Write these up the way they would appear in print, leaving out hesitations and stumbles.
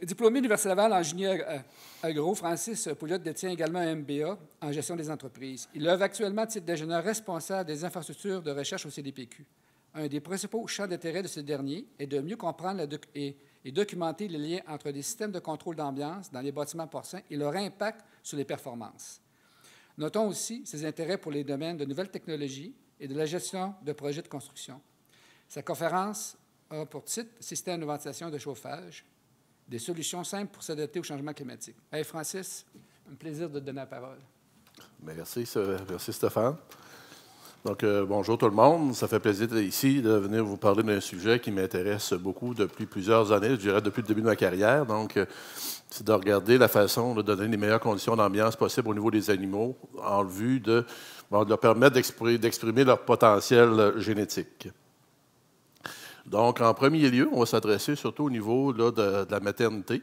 Diplômé de l'Université Laval en génie agro, Francis Pouliot détient également un MBA en gestion des entreprises. Il œuvre actuellement à titre d'ingénieur responsable des infrastructures de recherche au CDPQ. Un des principaux champs d'intérêt de ce dernier est de mieux comprendre et documenter les liens entre les systèmes de contrôle d'ambiance dans les bâtiments porcins et leur impact sur les performances. Notons aussi ses intérêts pour les domaines de nouvelles technologies et de la gestion de projets de construction. Sa conférence a pour titre « Système de ventilation et de chauffage », des solutions simples pour s'adapter au changement climatique. Hey Francis, un plaisir de te donner la parole. Merci Stéphane. Donc, bonjour tout le monde. Ça fait plaisir d'être ici, de venir vous parler d'un sujet qui m'intéresse beaucoup depuis plusieurs années, je dirais depuis le début de ma carrière. Donc, c'est de regarder la façon de donner les meilleures conditions d'ambiance possibles au niveau des animaux en vue de leur permettre d'exprimer leur potentiel génétique. Donc, en premier lieu, on va s'adresser surtout au niveau là, de la maternité.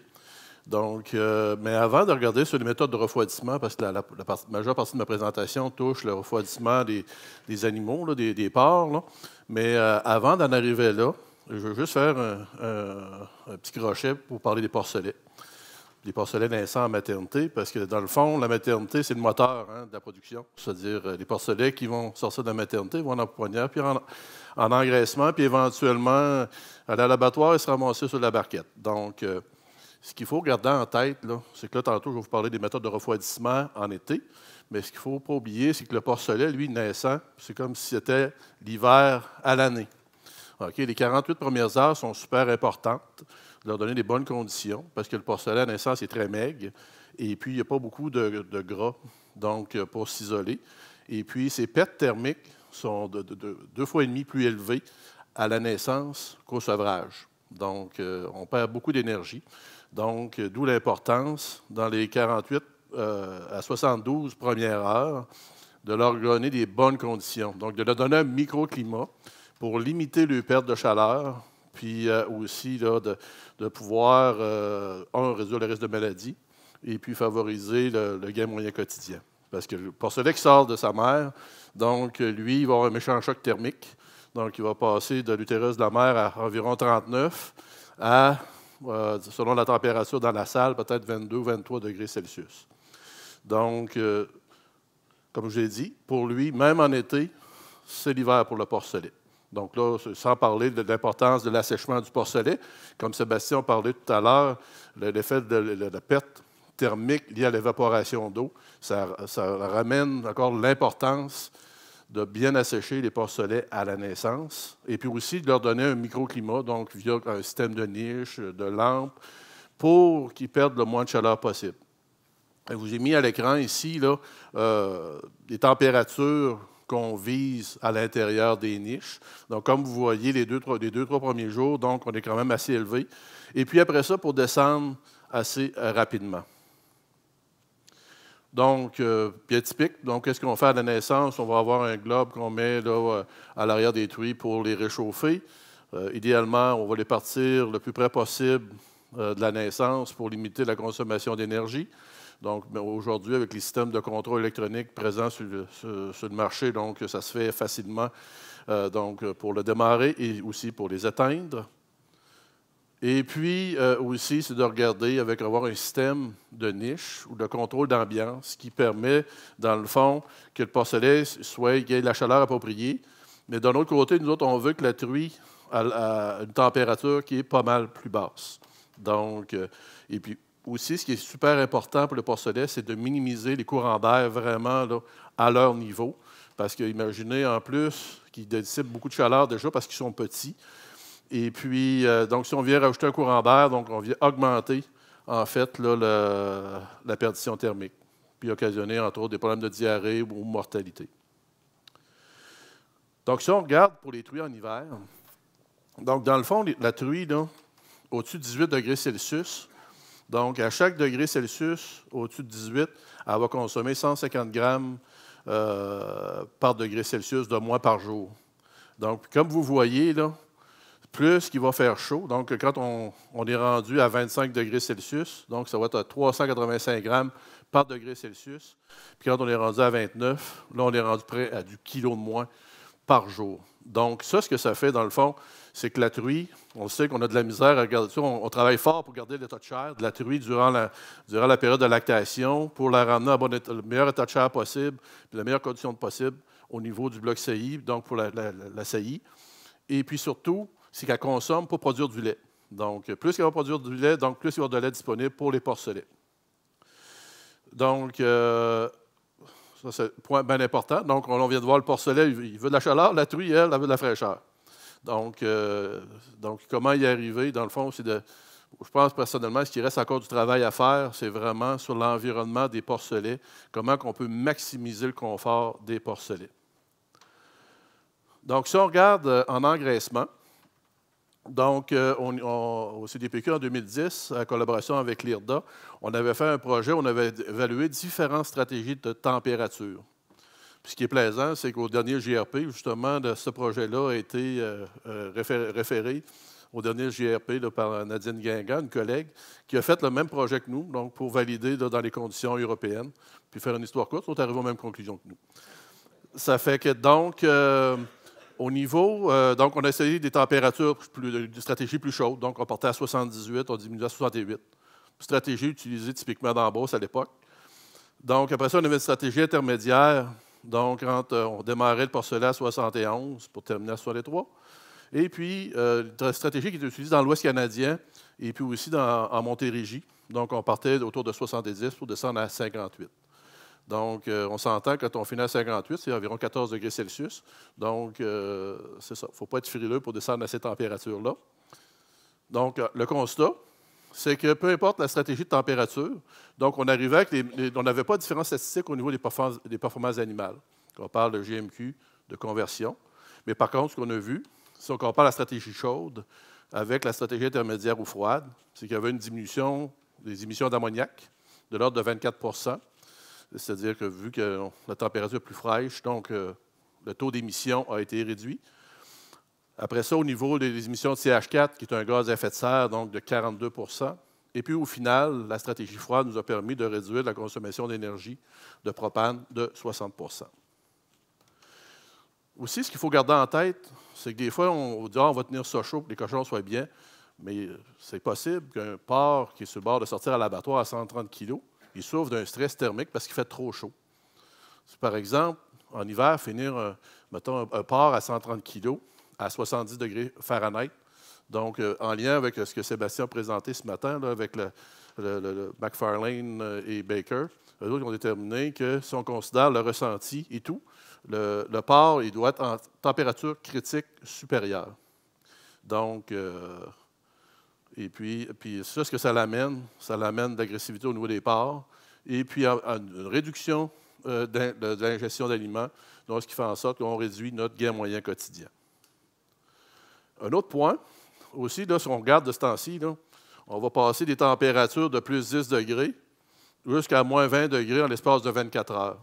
Donc, mais avant de regarder sur les méthodes de refroidissement, parce que la majeure partie de ma présentation touche le refroidissement des animaux, là, des porcs, là. Mais avant d'en arriver là, je veux juste faire un petit crochet pour parler des porcelets. Les porcelets naissants en maternité, parce que dans le fond, la maternité, c'est le moteur de la production. C'est-à-dire, les porcelets qui vont sortir de la maternité vont en pouponnière, puis en engraissement, puis éventuellement, aller à l'abattoir et se ramasser sur la barquette. Donc, ce qu'il faut garder en tête, c'est que là, tantôt, je vais vous parler des méthodes de refroidissement en été, mais ce qu'il ne faut pas oublier, c'est que le porcelet, lui, naissant, c'est comme si c'était l'hiver à l'année. Okay, les 48 premières heures sont super importantes, de leur donner des bonnes conditions, parce que le porcelet à naissance est très maigre, et puis il n'y a pas beaucoup de gras, donc pour s'isoler. Et puis, ses pertes thermiques sont de 2,5 fois plus élevées à la naissance qu'au sevrage. Donc, on perd beaucoup d'énergie. Donc, d'où l'importance, dans les 48 à 72 premières heures, de leur donner des bonnes conditions. Donc, de leur donner un microclimat pour limiter les pertes de chaleur, puis aussi là, de pouvoir, réduire le risque de maladie, et puis favoriser le gain moyen quotidien. Parce que le porcelet qui sort de sa mère, donc, lui, il va avoir un méchant choc thermique. Donc, il va passer de l'utérus de la mère à environ 39 à, selon la température dans la salle, peut-être 22 ou 23 degrés Celsius. Donc, comme je l'ai dit, pour lui, même en été, c'est l'hiver pour le porcelet. Donc là, sans parler de l'importance de l'assèchement du porcelet, comme Sébastien a parlé tout à l'heure, l'effet de la perte thermique liée à l'évaporation d'eau, ça ramène encore l'importance de bien assécher les porcelets à la naissance, et puis aussi de leur donner un microclimat, donc via un système de niche, de lampe, pour qu'ils perdent le moins de chaleur possible. Je vous ai mis à l'écran ici là, des températures qu'on vise à l'intérieur des niches. Donc, comme vous voyez, les deux, trois premiers jours, donc, on est quand même assez élevé. Et puis après ça, pour descendre assez rapidement. Donc, bien typique. Donc, qu'est-ce qu'on fait à la naissance? On va avoir un globe qu'on met là, à l'arrière des truies pour les réchauffer. Idéalement, on va les partir le plus près possible de la naissance pour limiter la consommation d'énergie. Donc, aujourd'hui, avec les systèmes de contrôle électronique présents sur le marché, donc, ça se fait facilement donc, pour le démarrer et aussi pour les éteindre. Et puis, aussi, c'est de regarder avoir un système de niche ou de contrôle d'ambiance qui permet, dans le fond, que le porcelet qu'il y ait la chaleur appropriée. Mais d'un autre côté, nous autres, on veut que la truie ait une température qui est pas mal plus basse. Donc, et puis, aussi, ce qui est super important pour le porcelet, c'est de minimiser les courants d'air vraiment là, à leur niveau. Parce que, imaginez en plus qu'ils dissipent beaucoup de chaleur déjà parce qu'ils sont petits. Et puis, donc, si on vient rajouter un courant d'air, donc on vient augmenter, en fait, là, la perdition thermique, puis occasionner, entre autres, des problèmes de diarrhée ou mortalité. Donc, si on regarde pour les truies en hiver, donc, dans le fond, la truie, là, au-dessus de 18 degrés Celsius, donc, à chaque degré Celsius, au-dessus de 18, elle va consommer 150 grammes par degré Celsius de moins par jour. Donc, comme vous voyez, là, plus qu'il va faire chaud, donc quand on est rendu à 25 degrés Celsius, donc ça va être à 385 grammes par degré Celsius. Puis quand on est rendu à 29, là, on est rendu près à du kilo de moins par jour. Donc, ça, ce que ça fait, dans le fond, c'est que la truie, on sait qu'on a de la misère à garder ça. On travaille fort pour garder l'état de chair de la truie durant la période de lactation pour la ramener à le meilleur état de chair possible, puis la meilleure condition possible au niveau du bloc saillie, donc pour la saillie. Et puis surtout, c'est qu'elle consomme pour produire du lait. Donc, plus elle va produire du lait, donc plus il va y avoir de lait disponible pour les porcelets. Donc, ça, c'est un point bien important. Donc, on vient de voir le porcelet, il veut de la chaleur, la truie, elle veut de la fraîcheur. Donc, comment y arriver, dans le fond, c'est de... Je pense personnellement, ce qui reste encore du travail à faire, c'est vraiment sur l'environnement des porcelets, comment on peut maximiser le confort des porcelets. Donc, si on regarde en engraissement, donc, au CDPQ en 2010, en collaboration avec l'IRDA, on avait fait un projet, on avait évalué différentes stratégies de température. Puis ce qui est plaisant, c'est qu'au dernier JRP, justement, ce projet-là a été référé au dernier JRP là, par Nadine Guingamp, une collègue, qui a fait le même projet que nous, donc pour valider là, dans les conditions européennes, puis faire une histoire courte, on est arrivé aux mêmes conclusions que nous. Ça fait que donc... au niveau, donc, on a essayé des températures, des stratégies plus chaudes. Donc, on partait à 78, on diminuait à 68. Stratégie utilisée typiquement dans la Beauce à l'époque. Donc, après ça, on avait une stratégie intermédiaire. Donc, quand on démarrait le porcelet à 71 pour terminer à 63. Et puis, une stratégie qui était utilisée dans l'Ouest canadien et puis aussi en Montérégie. Donc, on partait autour de 70 pour descendre à 58. Donc, on s'entend quand on finit à 58, c'est environ 14 degrés Celsius. Donc, c'est ça. Il ne faut pas être frileux pour descendre à ces températures-là. Donc, le constat, c'est que peu importe la stratégie de température, donc on arrivait avec on n'avait pas de différence statistique au niveau des performances animales. On parle de GMQ, de conversion. Mais par contre, ce qu'on a vu, si on compare la stratégie chaude avec la stratégie intermédiaire ou froide, c'est qu'il y avait une diminution des émissions d'ammoniac de l'ordre de 24 %. C'est-à-dire que vu que la température est plus fraîche, donc le taux d'émission a été réduit. Après ça, au niveau des émissions de CH4, qui est un gaz à effet de serre, donc de 42 %. Et puis, au final, la stratégie froide nous a permis de réduire la consommation d'énergie de propane de 60 %. Aussi, ce qu'il faut garder en tête, c'est que des fois, on dit on va tenir ça chaud pour que les cochons soient bien, mais c'est possible qu'un porc qui est sur le bord de sortir à l'abattoir à 130 kg, il souffre d'un stress thermique parce qu'il fait trop chaud. Si, par exemple, en hiver, finir, mettons, un porc à 130 kg à 70 degrés Fahrenheit, donc en lien avec ce que Sébastien a présenté ce matin, là, avec le McFarlane et Baker, eux autres ont déterminé que si on considère le ressenti et tout, le porc, il doit être en température critique supérieure. Donc, et puis ça, ce que ça l'amène de l'agressivité au niveau des porcs, et puis à une réduction de l'ingestion d'aliments, donc ce qui fait en sorte qu'on réduit notre gain moyen quotidien. Un autre point, aussi, là, si on regarde de ce temps-ci, on va passer des températures de plus 10 degrés jusqu'à moins 20 degrés en l'espace de 24 heures.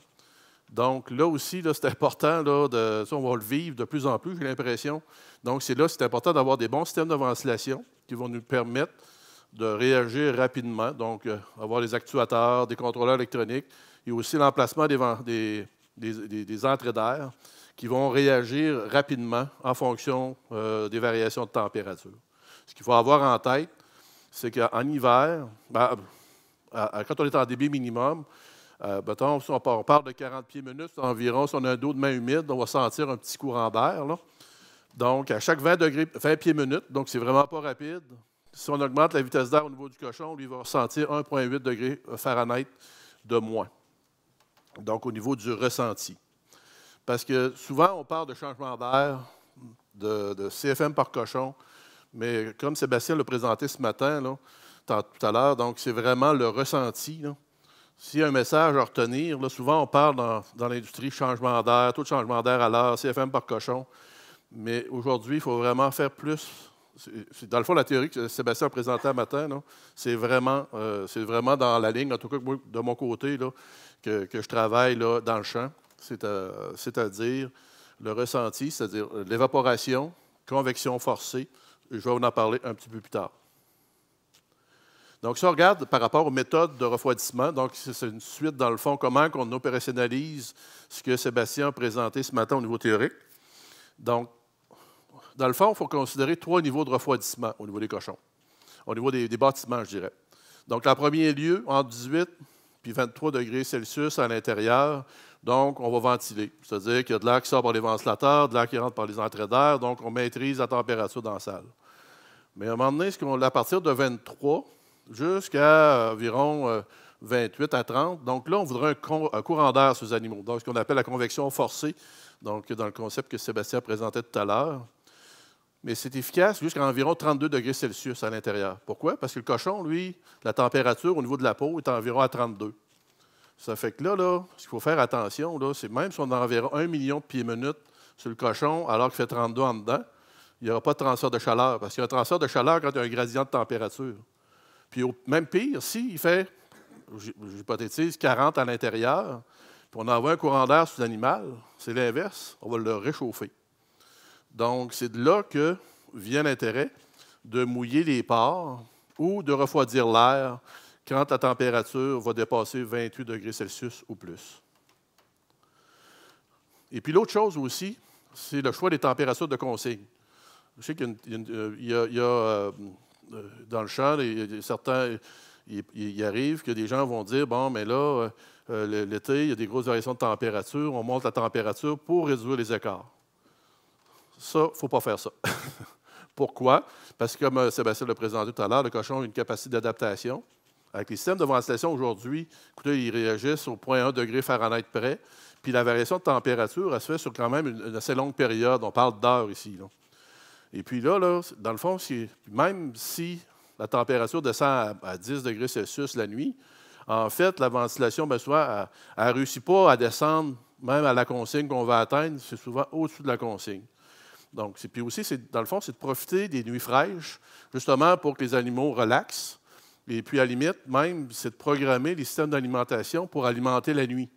Donc, là aussi, là, c'est important, là, on va le vivre de plus en plus, j'ai l'impression. Donc, c'est important d'avoir des bons systèmes de ventilation qui vont nous permettre de réagir rapidement. Donc, avoir des actuateurs, des contrôleurs électroniques et aussi l'emplacement des entrées d'air qui vont réagir rapidement en fonction des variations de température. Ce qu'il faut avoir en tête, c'est qu'en hiver, quand on est en débit minimum, mettons, si on part de 40 pieds minutes environ, si on a un dos de main humide, on va sentir un petit courant d'air. Donc, à chaque 20 pieds minutes, donc c'est vraiment pas rapide. Si on augmente la vitesse d'air au niveau du cochon, lui, il va ressentir 1,8 degrés Fahrenheit de moins. Donc, au niveau du ressenti. Parce que souvent, on parle de changement d'air, de CFM par cochon, mais comme Sébastien l'a présenté ce matin, là, tout à l'heure, donc c'est vraiment le ressenti. S'il y a un message à retenir, là, souvent on parle dans l'industrie changement d'air, taux de changement d'air à l'heure, CFM par cochon, mais aujourd'hui, il faut vraiment faire plus. Dans le fond, la théorie que Sébastien a présentée ce matin, c'est vraiment dans la ligne, en tout cas de mon côté, là, que je travaille là, dans le champ, c'est-à-dire le ressenti, c'est-à-dire l'évaporation, convection forcée. Je vais vous en parler un petit peu plus tard. Donc, si on regarde par rapport aux méthodes de refroidissement, donc c'est une suite, dans le fond, comment on opérationnalise ce que Sébastien a présenté ce matin au niveau théorique. Donc, dans le fond, il faut considérer 3 niveaux de refroidissement au niveau des cochons, au niveau des bâtiments, je dirais. Donc, en premier lieu, entre 18 puis 23 degrés Celsius à l'intérieur, donc on va ventiler. C'est-à-dire qu'il y a de l'air qui sort par les ventilateurs, de l'air qui rentre par les entrées d'air, donc on maîtrise la température dans la salle. Mais à un moment donné, à partir de 23 jusqu'à environ 28 à 30, donc là, on voudrait un courant d'air sur les animaux, donc ce qu'on appelle la convection forcée, donc dans le concept que Sébastien présentait tout à l'heure. Mais c'est efficace jusqu'à environ 32 degrés Celsius à l'intérieur. Pourquoi? Parce que le cochon, lui, la température au niveau de la peau est environ à 32. Ça fait que là, ce qu'il faut faire attention, c'est même si on a environ 1 million de pieds minutes sur le cochon, alors qu'il fait 32 en dedans, il n'y aura pas de transfert de chaleur. Parce qu'il y a un transfert de chaleur quand il y a un gradient de température. Puis même pire, s'il fait, j'hypothétise, 40 à l'intérieur, puis on envoie un courant d'air sur l'animal, c'est l'inverse, on va le réchauffer. Donc, c'est de là que vient l'intérêt de mouiller les pores ou de refroidir l'air quand la température va dépasser 28 degrés Celsius ou plus. Et puis l'autre chose aussi, c'est le choix des températures de consigne. Je sais qu'il y a dans le champ, il arrive que des gens vont dire, bon, mais là, l'été, il y a des grosses variations de température, on monte la température pour réduire les écarts. Ça, il ne faut pas faire ça. Pourquoi? Parce que, comme Sébastien l'a présenté tout à l'heure, le cochon a une capacité d'adaptation. Avec les systèmes de ventilation aujourd'hui, écoutez, ils réagissent au 0,1 degré Fahrenheit près, puis la variation de température, elle se fait sur quand même une assez longue période. On parle d'heures ici. Là. Et puis là, dans le fond, même si la température descend à 10 degrés Celsius la nuit, en fait, la ventilation, bien souvent, elle ne réussit pas à descendre même à la consigne qu'on va atteindre. C'est souvent au-dessus de la consigne. Donc, puis aussi, dans le fond, c'est de profiter des nuits fraîches, justement pour que les animaux relaxent. Et puis, à la limite, même, c'est de programmer les systèmes d'alimentation pour alimenter la nuit.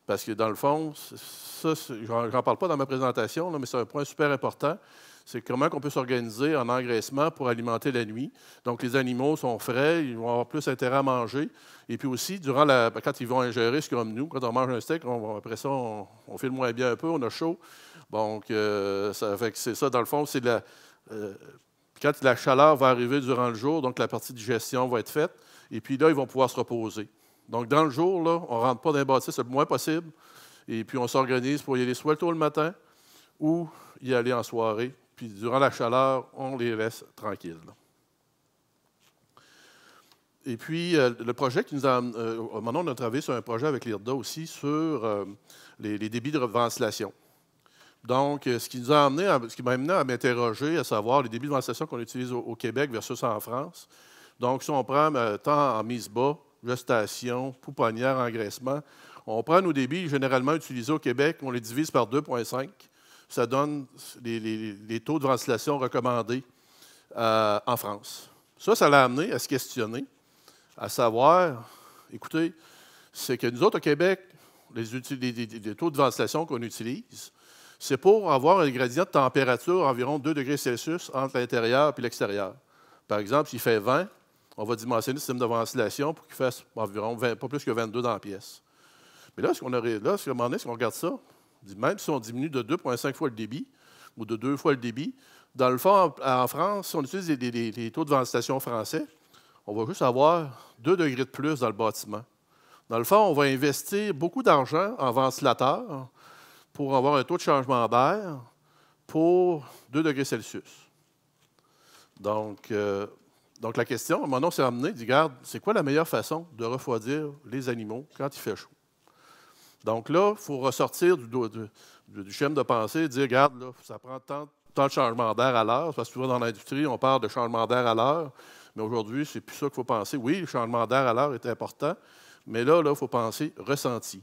Parce que, dans le fond, ça, j'en parle pas dans ma présentation, là, mais c'est un point super important. C'est comment on peut s'organiser en engraissement pour alimenter la nuit. Donc, les animaux sont frais, ils vont avoir plus intérêt à manger. Et puis aussi, quand ils vont ingérer, c'est comme nous, quand on mange un steak, après ça, on file moins bien un peu, on a chaud. Donc, ça fait que c'est ça, dans le fond, c'est quand la chaleur va arriver durant le jour, donc la partie digestion va être faite, et puis là, ils vont pouvoir se reposer. Donc, dans le jour, là, on ne rentre pas dans les bâtisses le moins possible, et puis on s'organise pour y aller soit le tôt le matin ou y aller en soirée. Puis, durant la chaleur, on les laisse tranquilles. Et puis, le projet qui nous a... maintenant, on a travaillé sur un projet avec l'IRDA aussi sur les débits de ventilation. Donc, ce qui m'a amené à m'interroger, à savoir les débits de ventilation qu'on utilise au Québec versus en France. Donc, si on prend temps en mise bas, gestation, pouponnière, engraissement, on prend nos débits généralement utilisés au Québec, on les divise par 2,5. Ça donne les taux de ventilation recommandés en France. Ça l'a amené à se questionner, à savoir, écoutez, c'est que nous autres au Québec, les taux de ventilation qu'on utilise, c'est pour avoir un gradient de température environ 2 degrés Celsius entre l'intérieur et l'extérieur. Par exemple, s'il fait 20, on va dimensionner le système de ventilation pour qu'il fasse environ pas plus que 22 dans la pièce. Mais là, à un moment donné, si on regarde ça, même si on diminue de 2,5 fois le débit ou de 2 fois le débit, dans le fond, en France, si on utilise les taux de ventilation français, on va juste avoir 2 degrés de plus dans le bâtiment. Dans le fond, on va investir beaucoup d'argent en ventilateurs pour avoir un taux de changement d'air pour 2 degrés Celsius. Donc la question, mon nom s'est amené, dit, regarde, c'est quoi la meilleure façon de refroidir les animaux quand il fait chaud? Donc là, il faut ressortir du schéma de pensée et dire, regarde, là, ça prend tant de changement d'air à l'heure, parce que souvent dans l'industrie, on parle de changement d'air à l'heure, mais aujourd'hui, c'est plus ça qu'il faut penser. Oui, le changement d'air à l'heure est important, mais là, il faut penser ressenti.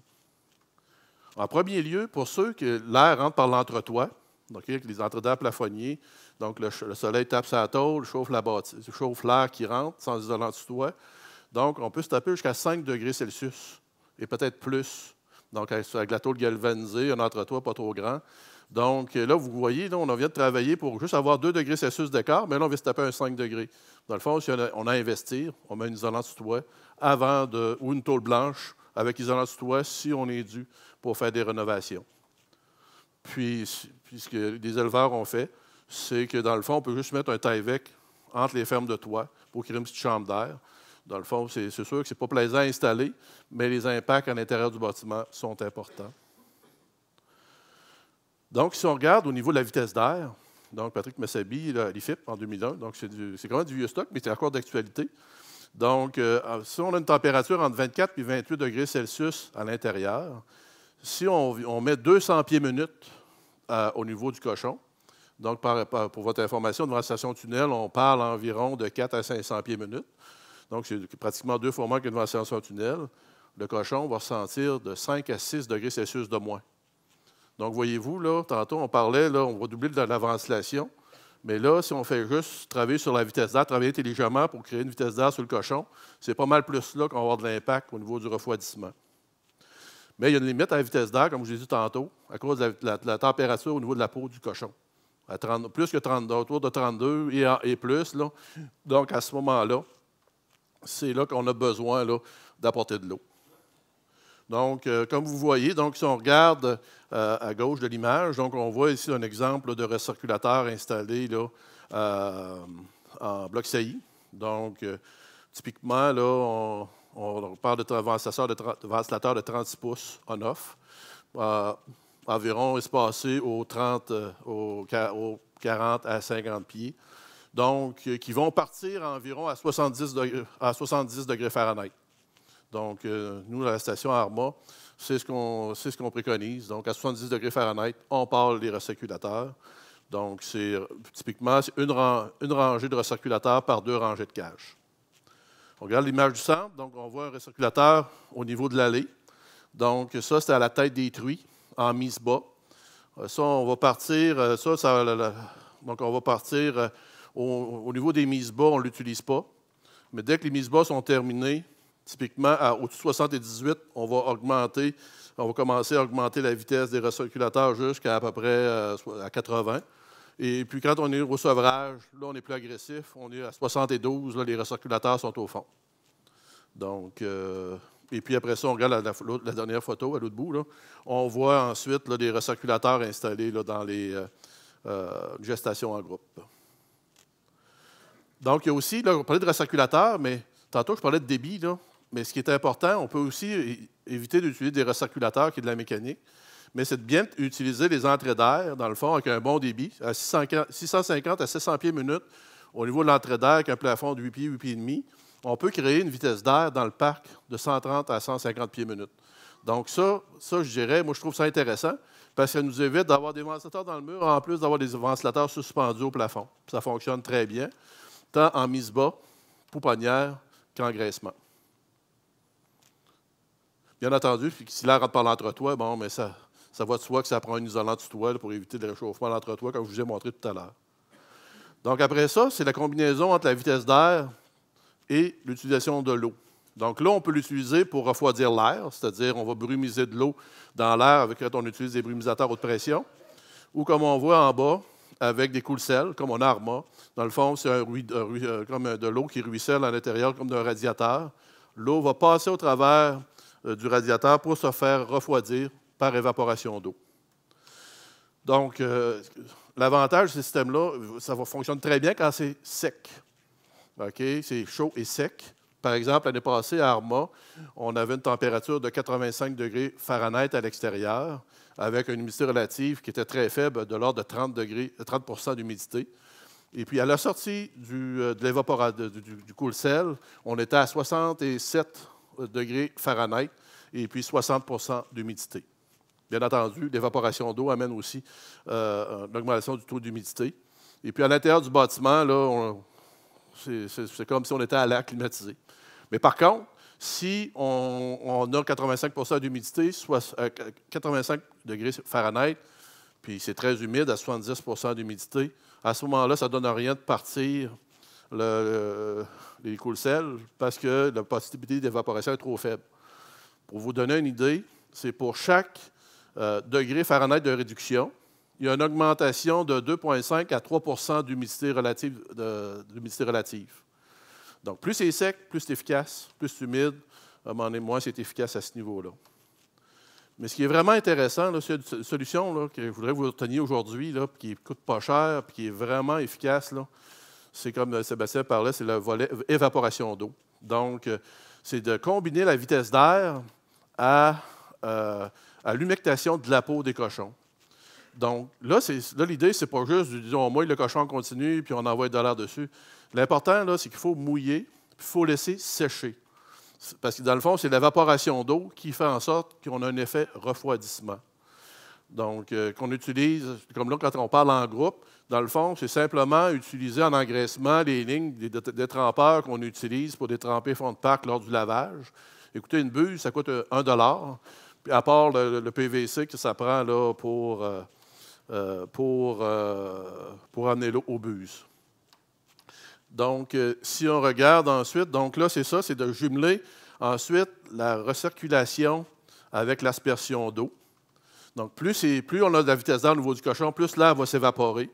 En premier lieu, pour ceux que l'air rentre par l'entretoit, donc avec les entrées d'air plafonniers, donc le soleil tape sa tôle, chauffe l'air qui rentre sans isolant du toit. Donc, on peut se taper jusqu'à 5 degrés Celsius et peut-être plus. Donc, avec la tôle galvanisée, un entretoit pas trop grand. Donc, là, vous voyez, là, on vient de travailler pour juste avoir 2 degrés Celsius d'écart, mais là, on va se taper un 5 degrés. Dans le fond, si on a à investir, on met une isolante sous toit ou une tôle blanche avec isolant sous toit si on est dû pour faire des rénovations. Puis ce que les éleveurs ont fait, c'est que dans le fond, on peut juste mettre un Tyvek entre les fermes de toit pour créer une petite chambre d'air. Dans le fond, c'est sûr que ce n'est pas plaisant à installer, mais les impacts à l'intérieur du bâtiment sont importants. Donc, si on regarde au niveau de la vitesse d'air, donc Patrick Messabi, à l'IFIP en 2001, donc c'est quand même du vieux stock, mais c'est encore d'actualité. Donc, si on a une température entre 24 et 28 degrés Celsius à l'intérieur, si on met 200 pieds minutes au niveau du cochon, donc pour votre information, devant la station tunnel, on parle environ de 4 à 500 pieds minutes. Donc, c'est pratiquement 2 fois moins que devant la station tunnel. Le cochon va ressentir de 5 à 6 degrés Celsius de moins. Donc, voyez-vous, là, tantôt, on parlait, là, on va doubler de la ventilation. Mais là, si on fait juste travailler sur la vitesse d'air, travailler intelligemment pour créer une vitesse d'air sur le cochon, c'est pas mal plus là qu'on va avoir de l'impact au niveau du refroidissement. Mais il y a une limite à la vitesse d'air, comme je l'ai dit tantôt, à cause de la température au niveau de la peau du cochon. À 30, plus que 32, autour de 32 et plus. Là. Donc, à ce moment-là, c'est là qu'on a besoin d'apporter de l'eau. Donc, comme vous voyez, donc, si on regarde à gauche de l'image, donc on voit ici un exemple de recirculateur installé là, en bloc saillie. Donc, typiquement, là, on parle de ventilateur de 36 pouces on-off, environ espacé aux 40 à 50 pieds. Donc, qui vont partir environ à 70 degrés Fahrenheit. Donc, nous, à la station Arma, c'est ce qu'on préconise. Donc, à 70 degrés Fahrenheit, on parle des recirculateurs. Donc, typiquement, c'est une rangée de recirculateurs par 2 rangées de cages. On regarde l'image du centre. Donc, on voit un recirculateur au niveau de l'allée. Donc, ça, c'est à la tête des truies, en mise bas. Ça, on va partir. Donc, on va partir au niveau des mises bas, on ne l'utilise pas. Mais dès que les mises bas sont terminées, typiquement, au-dessus de 78, on va commencer à augmenter la vitesse des recirculateurs jusqu'à à peu près à 80. Et puis, quand on est au sevrage, là, on est plus agressif. On est à 72, là, les recirculateurs sont au fond. Donc, et puis après ça, on regarde la dernière photo à l'autre bout. Là, on voit ensuite là, des recirculateurs installés là, dans les gestations en groupe. Donc, il y a aussi, là, on parlait de recirculateurs, mais tantôt, je parlais de débit, là. Mais ce qui est important, on peut aussi éviter d'utiliser des recirculateurs qui est de la mécanique, mais c'est de bien utiliser les entrées d'air, dans le fond, avec un bon débit, à 650 à 700 pieds minute, au niveau de l'entrée d'air, avec un plafond de 8 pieds, 8 pieds et demi. On peut créer une vitesse d'air dans le parc de 130 à 150 pieds minute. Donc ça, je dirais, moi, je trouve ça intéressant, parce que ça nous évite d'avoir des ventilateurs dans le mur, en plus d'avoir des ventilateurs suspendus au plafond. Ça fonctionne très bien, tant en mise bas, pouponnière, qu'engraissement. Bien entendu, si l'air rentre par l'entretoit, bon, mais ça va de soi que ça prend un isolant du toit là, pour éviter le réchauffement de l'entretoit, comme je vous ai montré tout à l'heure. Donc, après ça, c'est la combinaison entre la vitesse d'air et l'utilisation de l'eau. Donc là, on peut l'utiliser pour refroidir l'air, c'est-à-dire on va brumiser de l'eau dans l'air quand on utilise des brumisateurs haute pression, ou comme on voit en bas, avec des coule-sels, comme on a Arma. Dans le fond, c'est comme de l'eau qui ruisselle à l'intérieur, comme d'un radiateur. L'eau va passer au travers du radiateur pour se faire refroidir par évaporation d'eau. Donc, l'avantage de ce système-là, ça fonctionne très bien quand c'est sec. Okay? C'est chaud et sec. Par exemple, l'année passée, à Arma, on avait une température de 85 degrés Fahrenheit à l'extérieur, avec une humidité relative qui était très faible, de l'ordre de 30 d'humidité. Et puis, à la sortie du cool-sel, on était à 67 degrés Fahrenheit et puis 60 d'humidité. Bien entendu, l'évaporation d'eau amène aussi une augmentation du taux d'humidité. Et puis, à l'intérieur du bâtiment, là, c'est comme si on était à l'air climatisé. Mais par contre, si on a 85 d'humidité, 85 degrés Fahrenheit, puis c'est très humide à 70 d'humidité, à ce moment-là, ça ne donne rien de partir les coule-sels parce que la possibilité d'évaporation est trop faible. Pour vous donner une idée, c'est pour chaque degré Fahrenheit de réduction, il y a une augmentation de 2,5 à 3 d'humidité relative. Donc, plus c'est sec, plus c'est efficace, plus c'est humide, à un moment donné, moins c'est efficace à ce niveau-là. Mais ce qui est vraiment intéressant, là, c'est une solution là, que je voudrais que vous reteniez aujourd'hui, là, qui ne coûte pas cher, puis qui est vraiment efficace. C'est comme Sébastien parlait, c'est le volet évaporation d'eau. Donc, c'est de combiner la vitesse d'air à l'humectation de la peau des cochons. Donc, là, l'idée, c'est pas juste, disons, on mouille le cochon en continu, puis on envoie de l'air dessus. L'important, là, c'est qu'il faut mouiller, puis il faut laisser sécher. Parce que, dans le fond, c'est l'évaporation d'eau qui fait en sorte qu'on a un effet refroidissement. Donc, qu'on utilise, comme là, quand on parle en groupe, dans le fond, c'est simplement utiliser en engraissement les lignes des trempeurs qu'on utilise pour détremper fond de parc lors du lavage. Écoutez, une buse, ça coûte 1 $. Puis à part le PVC que ça prend là, pour amener l'eau aux buses. Donc, si on regarde ensuite, donc là, c'est ça, c'est de jumeler ensuite la recirculation avec l'aspersion d'eau. Donc, plus on a de la vitesse d'air au niveau du cochon, plus l'air va s'évaporer.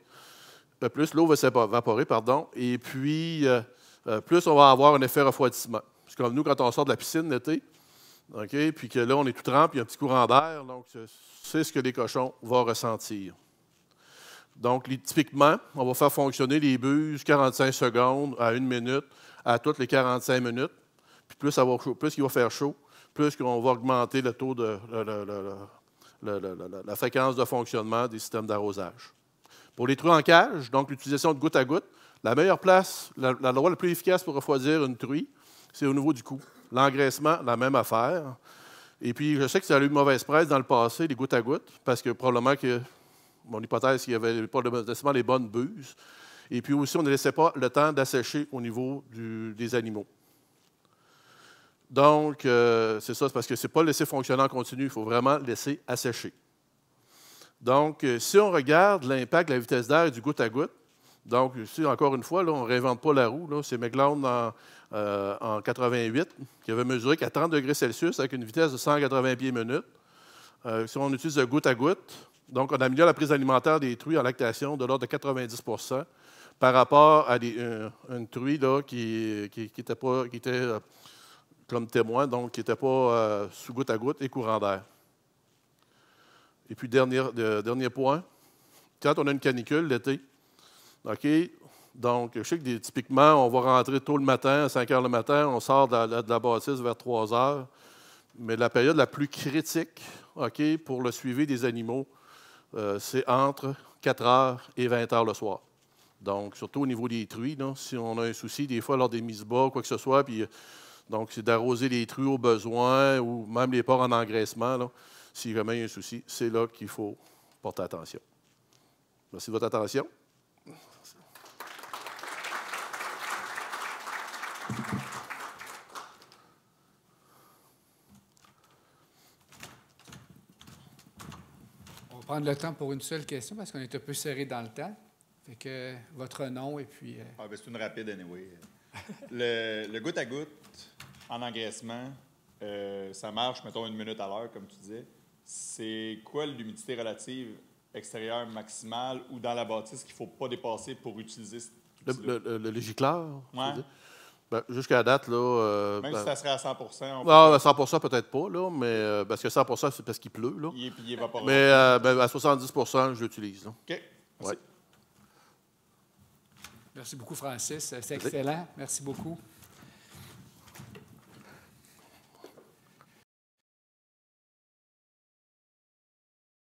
Plus l'eau va s'évaporer, pardon. Et puis, plus on va avoir un effet refroidissement. C'est comme nous, quand on sort de la piscine l'été, okay, puis que là, on est tout trempé, il y a un petit courant d'air. Donc, c'est ce que les cochons vont ressentir. Donc, typiquement, on va faire fonctionner les buses 45 secondes à 1 minute à toutes les 45 minutes. Puis plus il va faire chaud, plus on va augmenter le taux de la fréquence de fonctionnement des systèmes d'arrosage. Pour les truies en cage, donc l'utilisation de goutte à goutte, la meilleure place, l'endroit le plus efficace pour refroidir une truie, c'est au niveau du cou. L'engraissement, la même affaire. Et puis, je sais que ça a eu une mauvaise presse dans le passé, les gouttes à goutte, parce que probablement que, mon hypothèse, c'est qu'il n'y avait pas nécessairement les bonnes buses. Et puis aussi, on ne laissait pas le temps d'assécher au niveau des animaux. Donc, c'est ça, c'est parce que ce n'est pas laisser fonctionner en continu, il faut vraiment laisser assécher. Donc, si on regarde l'impact de la vitesse d'air et du goutte à goutte, donc, ici, encore une fois, là, on ne réinvente pas la roue. C'est McLeod en 88 qui avait mesuré qu'à 30 degrés Celsius, avec une vitesse de 180 pieds minute, si on utilise le goutte à goutte, donc on améliore la prise alimentaire des truies en lactation de l'ordre de 90 % par rapport à une truie là, qui était comme témoin, donc qui n'était pas sous goutte à goutte et courant d'air. Et puis, dernier point, quand on a une canicule l'été, OK, donc je sais que typiquement, on va rentrer tôt le matin, à 5 heures le matin, on sort de la bâtisse vers 3 heures, mais la période la plus critique, OK, pour le suivi des animaux, c'est entre 4 heures et 20 heures le soir. Donc, surtout au niveau des truies, là, si on a un souci, des fois, lors des mises bas, quoi que ce soit, puis donc, c'est d'arroser les truies au besoin ou même les porcs en engraissement, là, si jamais il y a un souci, c'est là qu'il faut porter attention. Merci de votre attention. On va prendre le temps pour une seule question parce qu'on est un peu serré dans le temps. Fait que votre nom et puis... c'est une rapide anyway. Le goutte à goutte en engraissement, ça marche, mettons, 1 minute à l'heure, comme tu disais. C'est quoi l'humidité relative extérieure maximale ou dans la bâtisse qu'il ne faut pas dépasser pour utiliser le gicleur? Ouais. Ben, jusqu'à date, là... Même si ça serait à 100 % Non, à 100 % peut-être pas, là, mais parce que 100 % c'est parce qu'il pleut, là. Il est évaporé. Mais à 70 % je l'utilise. OK. Merci. Ouais. Merci beaucoup, Francis. C'est excellent. Merci beaucoup.